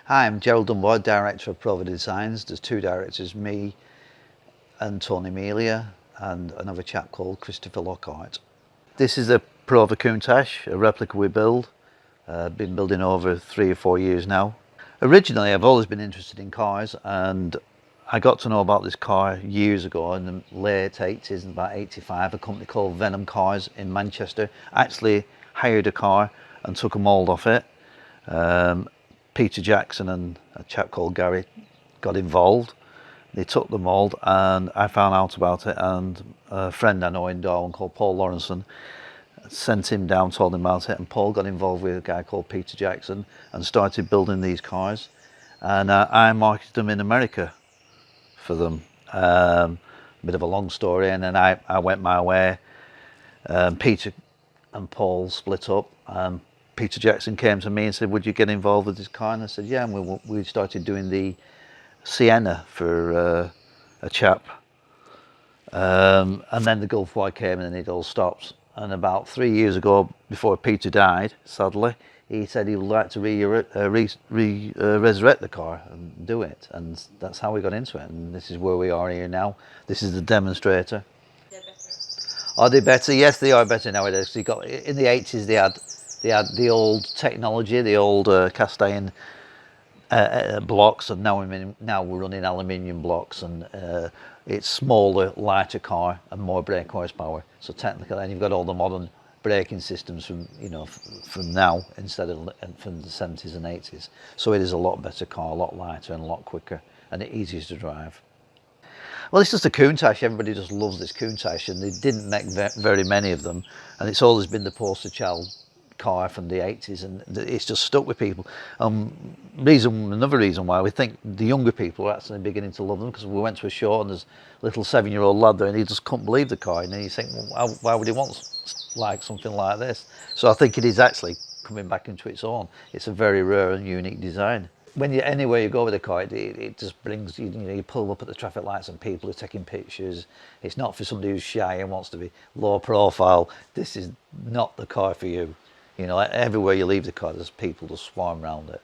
Hi, I'm Gerald, director of Prova Designs. There's two directors, me and Tony Melia, and another chap called Christopher Lockhart. This is a Prova Countach, a replica we build. Been building over 3 or 4 years now. Originally, I've always been interested in cars, and I got to know about this car years ago in the late 80s, and about 85. A company called Venom Cars in Manchester actually hired a car and took a mould off it. Peter Jackson and a chap called Gary got involved. They took the mould and I found out about it, and a friend I know in Darwin called Paul Lawrenson sent him down, told him about it, and Paul got involved with a guy called Peter Jackson and started building these cars, and I marketed them in America for them. Bit of a long story, and then I went my way. Peter and Paul split up. Peter Jackson came to me and said, would you get involved with this car? And I said, yeah, and we started doing the Sienna for a chap. And then the Gulf War came and then it all stopped. And about 3 years ago, before Peter died, sadly, he said he would like to resurrect the car and do it. And that's how we got into it. And this is where we are here now. This is the demonstrator. They're better. Are they better? Yes, they are better nowadays. In the 80s, they had the old technology, the old cast iron blocks, and now we're running aluminium blocks, and it's smaller, lighter car and more brake horsepower. So technically, and you've got all the modern braking systems from now instead of from the 70s and 80s. So it is a lot better car, a lot lighter and a lot quicker, and easier to drive. Well, it's just a Countach. Everybody just loves this Countach, and they didn't make very many of them, and it's always been the poster child car from the 80s, and it's just stuck with people. Another reason why we think the younger people are actually beginning to love them, because we went to a show and there's a little 7-year-old lad there and he just couldn't believe the car, and then you think, well, why would he want like something like this? So I think it is actually coming back into its own. It's a very rare and unique design. Anywhere you go with a car, it just brings you pull up at the traffic lights and people are taking pictures. It's not for somebody who's shy and wants to be low profile. This is not the car for you. Everywhere you leave the car, there's people just swarm around it.